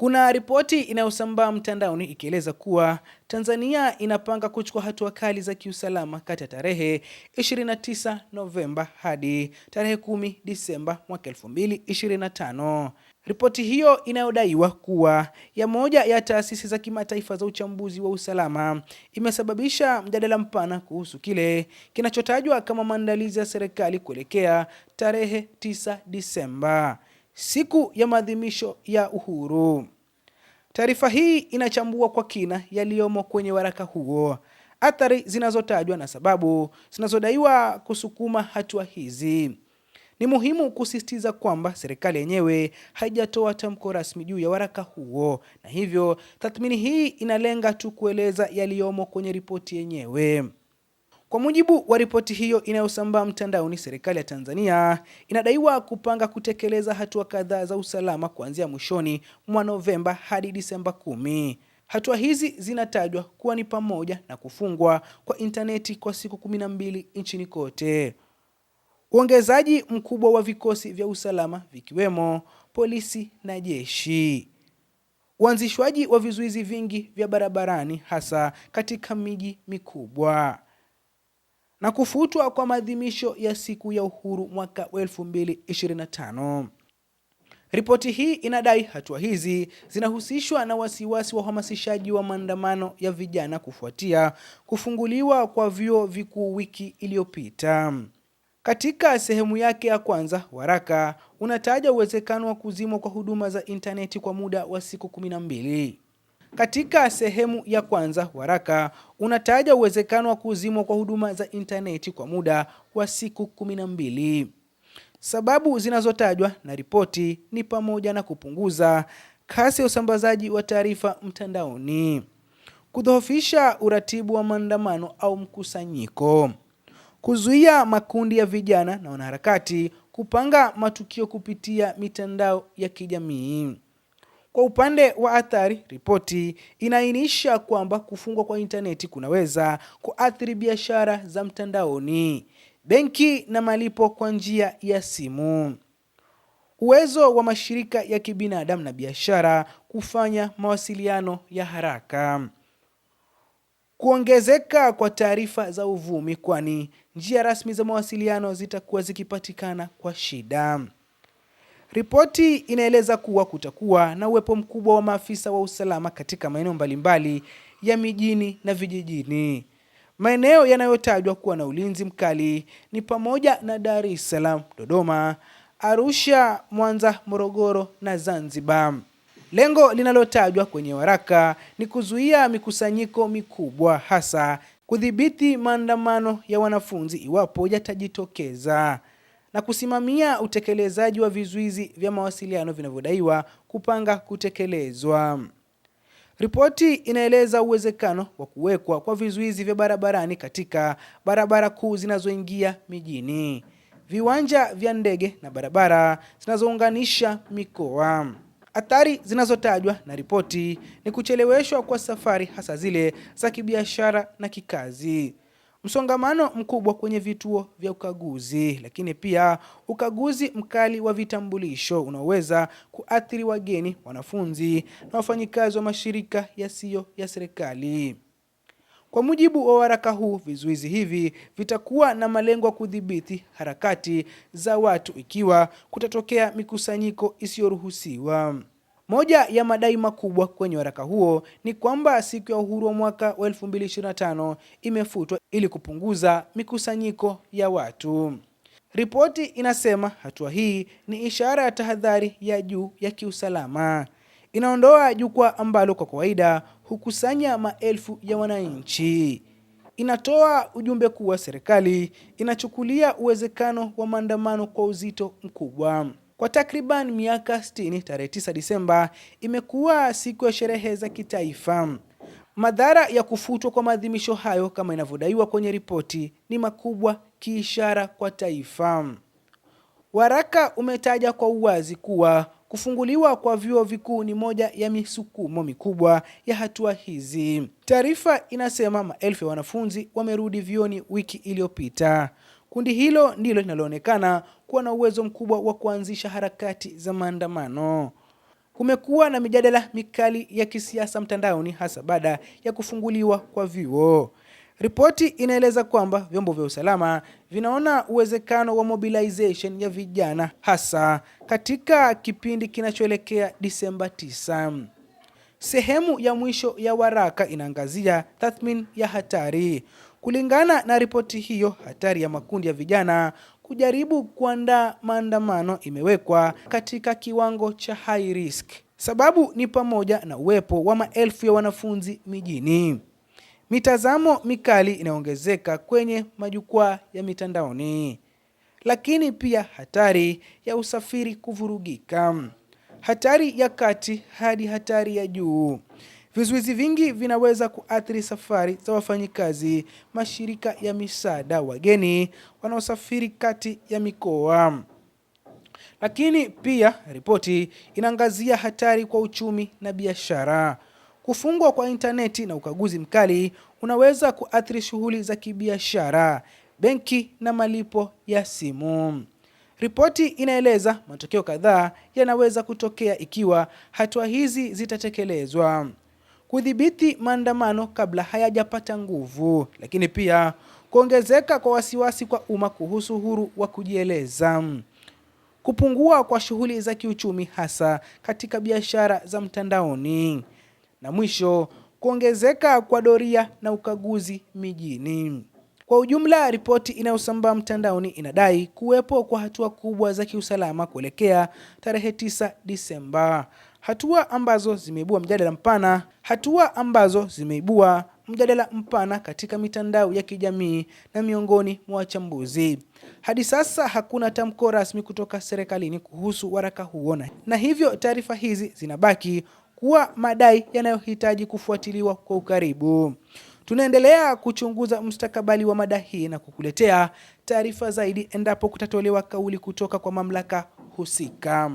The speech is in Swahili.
Kuna ripoti inayosambaa mtandaoni ikieleza kuwa Tanzania inapanga kuchukua hatua kali za kiusalama kati ya tarehe 29 Novemba hadi tarehe 10 Disemba mwaka 2025. Ripoti hiyo inayodaiwa kuwa ya moja ya taasisi za kimataifa za uchambuzi wa usalama imesababisha mjadala mpana kuhusu kile kinachotajwa kama maandalizi ya serikali kuelekea tarehe 9 Disemba, siku ya maadhimisho ya uhuru. Taarifa hii inachambua kwa kina yaliyomo kwenye waraka huo, athari zinazotajwa na sababu zinazodaiwa kusukuma hatua hizi. Ni muhimu kusisitiza kwamba serikali yenyewe haijatoa tamko rasmi juu ya waraka huo, na hivyo tathmini hii inalenga tu kueleza yaliyomo kwenye ripoti yenyewe. Kwa mujibu wa ripoti hiyo inayosambaa mtandaoni, serikali ya Tanzania inadaiwa kupanga kutekeleza hatua kadhaa za usalama kuanzia mwishoni mwa Novemba hadi Disemba 10. Hatua hizi zinatajwa kuwa ni pamoja na kufungwa kwa intaneti kwa siku 12 nchini kote, uongezaji mkubwa wa vikosi vya usalama vikiwemo polisi na jeshi, uanzishwaji wa vizuizi vingi vya barabarani hasa katika miji mikubwa, na kufutwa kwa maadhimisho ya siku ya uhuru mwaka 2025. Ripoti hii inadai hatua hizi zinahusishwa na wasiwasi wa uhamasishaji wa maandamano ya vijana kufuatia kufunguliwa kwa vyuo vikuu wiki iliyopita. Katika sehemu yake ya kwanza, waraka unataja uwezekano wa kuzimwa kwa huduma za intaneti kwa muda wa siku 12. Katika sehemu ya kwanza, waraka unataja uwezekano wa kuzimwa kwa huduma za intaneti kwa muda wa siku 12. Sababu zinazotajwa na ripoti ni pamoja na kupunguza kasi ya usambazaji wa taarifa mtandaoni, kudhoofisha uratibu wa maandamano au mkusanyiko, kuzuia makundi ya vijana na wanaharakati kupanga matukio kupitia mitandao ya kijamii. Kwa upande wa athari, ripoti inaainisha kwamba kufungwa kwa intaneti kunaweza kuathiri biashara za mtandaoni, benki na malipo kwa njia ya simu, uwezo wa mashirika ya kibinadamu na biashara kufanya mawasiliano ya haraka, kuongezeka kwa taarifa za uvumi kwani njia rasmi za mawasiliano zitakuwa zikipatikana kwa shida. Ripoti inaeleza kuwa kutakuwa na uwepo mkubwa wa maafisa wa usalama katika maeneo mbalimbali ya mijini na vijijini. Maeneo yanayotajwa kuwa na ulinzi mkali ni pamoja na Dar es Salaam, Dodoma, Arusha, Mwanza, Morogoro na Zanzibar. Lengo linalotajwa kwenye waraka ni kuzuia mikusanyiko mikubwa, hasa kudhibiti maandamano ya wanafunzi iwapo yatajitokeza, na kusimamia utekelezaji wa vizuizi vya mawasiliano vinavyodaiwa kupanga kutekelezwa. Ripoti inaeleza uwezekano wa kuwekwa kwa vizuizi vya barabarani katika barabara kuu zinazoingia mijini, viwanja vya ndege na barabara zinazounganisha mikoa. Athari zinazotajwa na ripoti ni kucheleweshwa kwa safari hasa zile za kibiashara na kikazi, msongamano mkubwa kwenye vituo vya ukaguzi, lakini pia ukaguzi mkali wa vitambulisho unaoweza kuathiri wageni, wanafunzi na wafanyikazi wa mashirika yasiyo ya serikali. Kwa mujibu wa waraka huu, vizuizi hivi vitakuwa na malengo ya kudhibiti harakati za watu ikiwa kutatokea mikusanyiko isiyoruhusiwa. Moja ya madai makubwa kwenye waraka huo ni kwamba siku ya uhuru wa mwaka 2025 imefutwa ili kupunguza mikusanyiko ya watu. Ripoti inasema hatua hii ni ishara ya tahadhari ya juu ya kiusalama. Inaondoa jukwaa ambalo kwa kawaida hukusanya maelfu ya wananchi. Inatoa ujumbe kuwa serikali inachukulia uwezekano wa maandamano kwa uzito mkubwa. Kwa takriban miaka 60, tarehe 9 Disemba imekuwa siku ya sherehe za kitaifa. Madhara ya kufutwa kwa maadhimisho hayo kama inavyodaiwa kwenye ripoti ni makubwa kiishara kwa taifa. Waraka umetaja kwa uwazi kuwa kufunguliwa kwa vyuo vikuu ni moja ya misukumo mikubwa ya hatua hizi. Taarifa inasema maelfu ya wanafunzi wamerudi vyuoni wiki iliyopita. Kundi hilo ndilo linaloonekana kuwa na uwezo mkubwa wa kuanzisha harakati za maandamano. Kumekuwa na mijadala mikali ya kisiasa mtandaoni hasa baada ya kufunguliwa kwa vyuo. Ripoti inaeleza kwamba vyombo vya usalama vinaona uwezekano wa mobilization ya vijana hasa katika kipindi kinachoelekea Disemba 9. Sehemu ya mwisho ya waraka inaangazia tathmini ya hatari. Kulingana na ripoti hiyo, hatari ya makundi ya vijana kujaribu kuandaa maandamano imewekwa katika kiwango cha high risk. Sababu ni pamoja na uwepo wa maelfu ya wanafunzi mijini, mitazamo mikali inaongezeka kwenye majukwaa ya mitandaoni, lakini pia hatari ya usafiri kuvurugika, hatari ya kati hadi hatari ya juu. Vizuizi vingi vinaweza kuathiri safari za wafanyikazi, mashirika ya misaada, wageni wanaosafiri kati ya mikoa. Lakini pia ripoti inaangazia hatari kwa uchumi na biashara. Kufungwa kwa interneti na ukaguzi mkali unaweza kuathiri shughuli za kibiashara, benki na malipo ya simu. Ripoti inaeleza matokeo kadhaa yanaweza kutokea ikiwa hatua hizi zitatekelezwa. Kudhibiti maandamano kabla hayajapata nguvu, lakini pia kuongezeka kwa wasiwasi kwa umma kuhusu uhuru wa kujieleza. Kupungua kwa shughuli za kiuchumi hasa katika biashara za mtandaoni. Na mwisho, kuongezeka kwa doria na ukaguzi mijini. Kwa ujumla, ripoti inayosambaa mtandaoni inadai kuwepo kwa hatua kubwa za kiusalama kuelekea tarehe 9 Disemba. Hatua ambazo zimeibua mjadala mpana katika mitandao ya kijamii na miongoni mwa wachambuzi. Hadi sasa hakuna tamko rasmi kutoka serikalini kuhusu waraka huo, na hivyo taarifa hizi zinabaki kuwa madai yanayohitaji kufuatiliwa kwa ukaribu. Tunaendelea kuchunguza mustakabali wa mada hii na kukuletea taarifa zaidi endapo kutatolewa kauli kutoka kwa mamlaka husika.